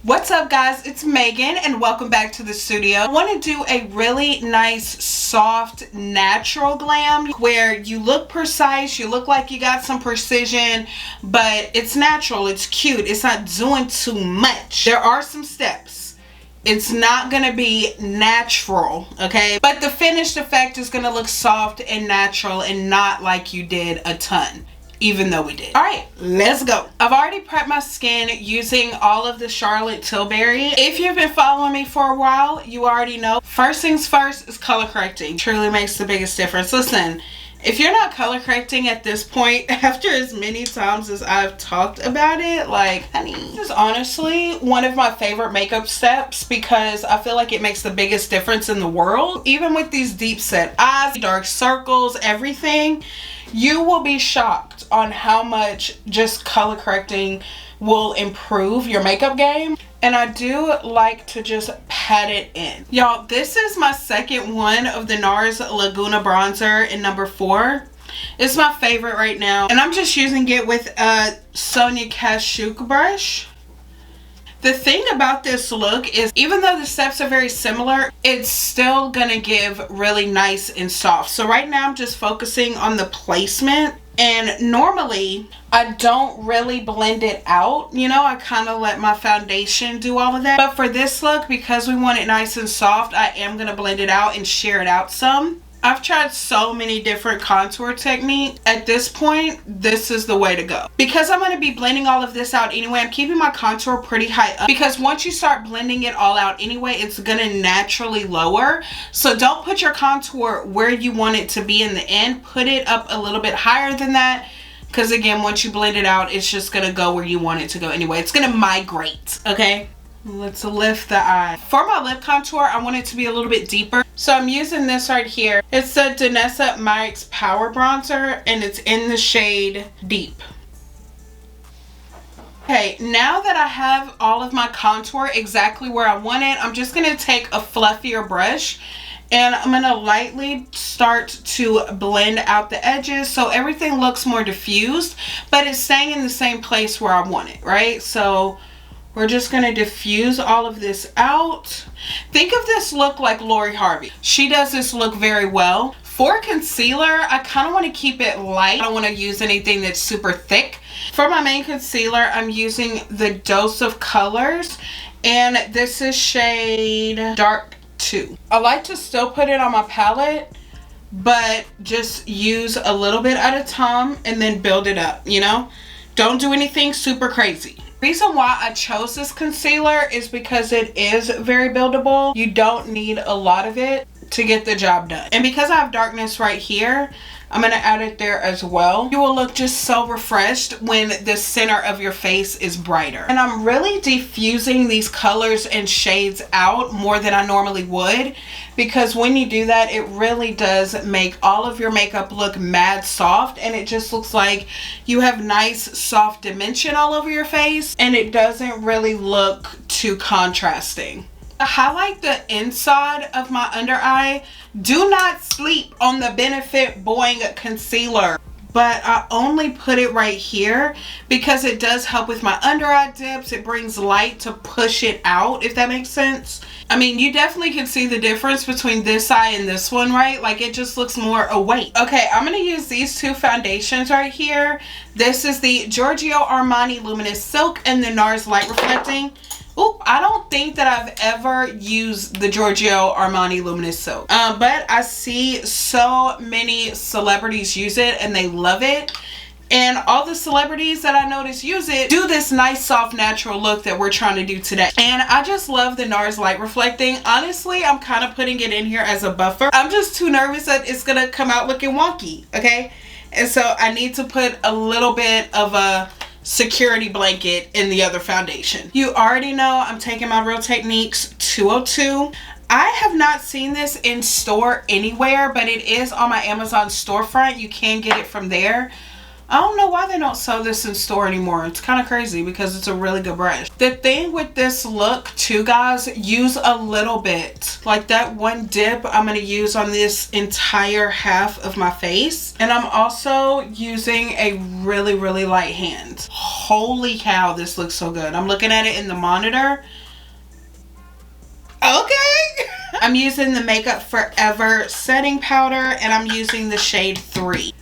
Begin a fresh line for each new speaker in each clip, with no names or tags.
What's up guys, it's Megan and welcome back to the studio. I want to do a really nice soft natural glam where you look precise, you look like you got some precision, but it's natural, it's cute, it's not doing too much. There are some steps. It's not going to be natural, okay? But the finished effect is going to look soft and natural and not like you did a ton. Even though we did. Alright, let's go. I've already prepped my skin using all of the Charlotte Tilbury. If you've been following me for a while, you already know. First things first is color correcting. Truly makes the biggest difference. Listen, if you're not color correcting at this point, after as many times as I've talked about it, like, honey, this is honestly one of my favorite makeup steps because I feel like it makes the biggest difference in the world. Even with these deep set eyes, dark circles, everything, you will be shocked on how much just color correcting will improve your makeup game. And I do like to just pat it in. Y'all, this is my second one of the NARS Laguna bronzer in number 4. It's my favorite right now. And I'm just using it with a Sonia Kashuk brush. The thing about this look is even though the steps are very similar, it's still gonna give really nice and soft. So right now I'm just focusing on the placement. And normally I don't really blend it out, you know, I kind of let my foundation do all of that. But for this look, because we want it nice and soft, I am going to blend it out and sheer it out some. I've tried so many different contour techniques. At this point, this is the way to go. Because I'm going to be blending all of this out anyway, I'm keeping my contour pretty high up. Because once you start blending it all out anyway, it's going to naturally lower. So don't put your contour where you want it to be in the end. Put it up a little bit higher than that. Because again, once you blend it out, it's just going to go where you want it to go anyway. It's going to migrate, okay? Let's lift the eye. For my lip contour, I want it to be a little bit deeper. So I'm using this right here. It's the Danessa Mykes Power Bronzer and it's in the shade Deep. Okay, now that I have all of my contour exactly where I want it, I'm just going to take a fluffier brush and I'm going to lightly start to blend out the edges so everything looks more diffused, but it's staying in the same place where I want it, right? So we're just going to diffuse all of this out. Think of this look like Lori Harvey. She does this look very well. For concealer, I kind of want to keep it light. I don't want to use anything that's super thick. For my main concealer, I'm using the Dose of Colors. And this is shade Dark 2. I like to still put it on my palette, but just use a little bit at a time and then build it up, you know? Don't do anything super crazy. The reason why I chose this concealer is because it is very buildable. You don't need a lot of it to get the job done. And because I have darkness right here, I'm going to add it there as well. You will look just so refreshed when the center of your face is brighter. And I'm really diffusing these colors and shades out more than I normally would, because when you do that, it really does make all of your makeup look mad soft, and it just looks like you have nice soft dimension all over your face, and it doesn't really look too contrasting. To highlight the inside of my under eye, do not sleep on the Benefit BOING concealer, but I only put it right here because it does help with my under eye dips. It brings light to push it out, if that makes sense. I mean, you definitely can see the difference between this eye and this one, right? Like, it just looks more awake. Okay, I'm going to use these two foundations right here. This is the Giorgio Armani Luminous Silk and the NARS Light Reflecting. Oop, I don't think that I've ever used the Giorgio Armani Luminous Silk. But I see so many celebrities use it and they love it. And all the celebrities that I notice use it do this nice, soft, natural look that we're trying to do today. And I just love the NARS Light Reflecting. Honestly, I'm kind of putting it in here as a buffer. I'm just too nervous that it's going to come out looking wonky, okay? And so I need to put a little bit of a security blanket in the other foundation. You already know I'm taking my Real Techniques 202. I have not seen this in store anywhere, but it is on my Amazon storefront. You can get it from there. I don't know why they don't sell this in store anymore. It's kind of crazy because it's a really good brush. The thing with this look too, guys, use a little bit. Like that one dip I'm going to use on this entire half of my face. And I'm also using a really, really light hand. Holy cow, this looks so good. I'm looking at it in the monitor. Okay. I'm using the Makeup Forever setting powder and I'm using the shade 3.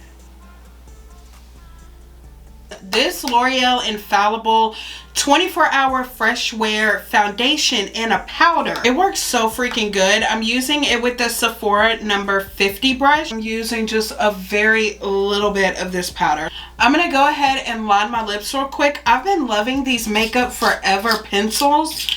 This L'Oreal Infallible 24-hour fresh wear foundation in a powder. It works so freaking good. I'm using it with the Sephora number 50 brush. I'm using just a very little bit of this powder. I'm gonna go ahead and line my lips real quick. I've been loving these Makeup Forever pencils.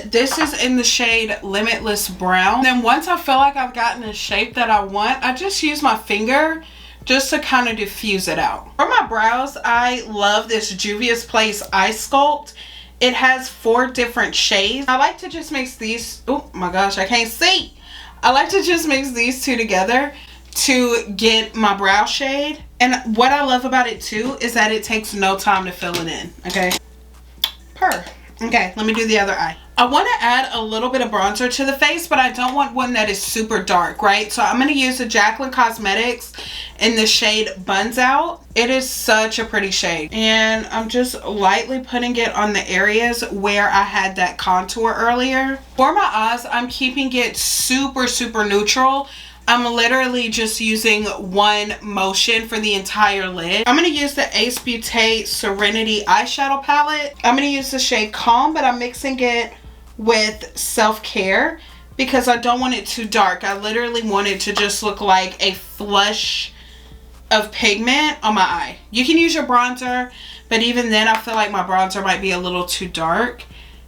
This is in the shade Limitless Brown. Then once I feel like I've gotten a shape that I want, I just use my finger just to kind of diffuse it out. For my brows, I love this Juvia's Place Eye Sculpt. It has 4 different shades. I like to just mix these, oh my gosh, I can't see. I like to just mix these 2 together to get my brow shade. And what I love about it too is that it takes no time to fill it in, okay? Okay, let me do the other eye. I want to add a little bit of bronzer to the face, but I don't want one that is super dark, right? So I'm going to use the JACLYN Cosmetics in the shade Buns Out. It is such a pretty shade. And I'm just lightly putting it on the areas where I had that contour earlier. For my eyes, I'm keeping it super, super neutral. I'm literally just using one motion for the entire lid. I'm going to use the BEAUTE Serenity eyeshadow palette. I'm going to use the shade Calm, but I'm mixing it with Self-Care because I don't want it too dark. I literally want it to just look like a flush of pigment on my eye. You can use your bronzer, but even then I feel like my bronzer might be a little too dark.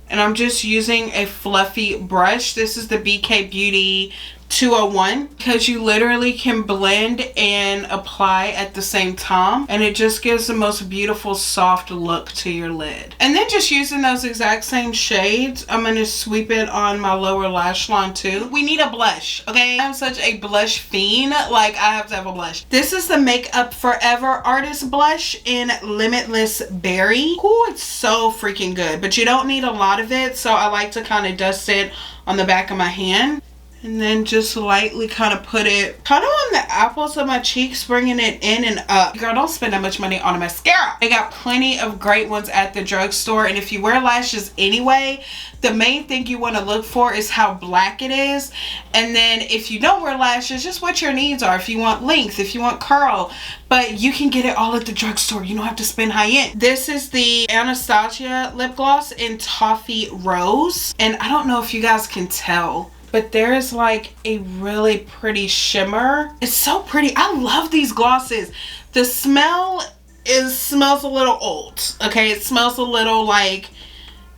And I'm just using a fluffy brush. This is the BK Beauty 201 because you literally can blend and apply at the same time, and it just gives the most beautiful soft look to your lid. And then just using those exact same shades, I'm going to sweep it on my lower lash line too. We need a blush, okay? I'm such a blush fiend, like I have to have a blush. This is the Makeup Forever Artist Blush in Limitless Berry. Ooh, it's so freaking good, but you don't need a lot of it, so I like to kind of dust it on the back of my hand. And then just lightly kind of put it kind of on the apples of my cheeks, bringing it in and up. Girl, don't spend that much money on a mascara. They got plenty of great ones at the drugstore. And if you wear lashes anyway, the main thing you want to look for is how black it is. And then if you don't wear lashes, just what your needs are. If you want length, if you want curl. But you can get it all at the drugstore. You don't have to spend high end. This is the Anastasia lip gloss in Toffee Rose. And I don't know if you guys can tell, but there is like a really pretty shimmer. It's so pretty. I love these glosses. The smell smells a little old. Okay, it smells a little like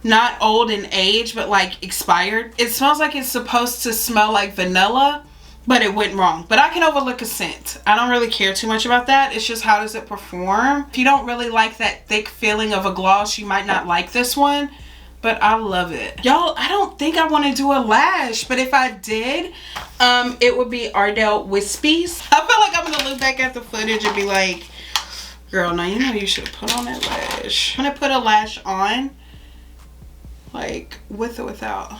not old in age, but like expired. It smells like it's supposed to smell like vanilla, but it went wrong. But I can overlook a scent. I don't really care too much about that. It's just how does it perform. If you don't really like that thick feeling of a gloss, you might not like this one. But I love it. Y'all, I don't think I want to do a lash, but if I did, it would be Ardell Wispies. I feel like I'm going to look back at the footage and be like, girl, now you know you should put on that lash. I'm going to put a lash on, like with or without.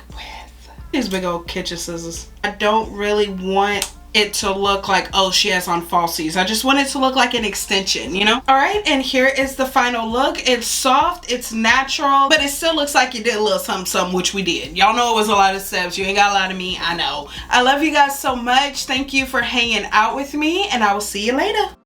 With. These big old kitchen scissors. I don't really want it to look like, oh, she has on falsies. I just want it to look like an extension, you know? All right, and here is the final look. It's soft, it's natural, but it still looks like you did a little something, which we did. Y'all know it was a lot of steps. You ain't got a lot of me, I know. I love you guys so much. Thank you for hanging out with me, and I will see you later.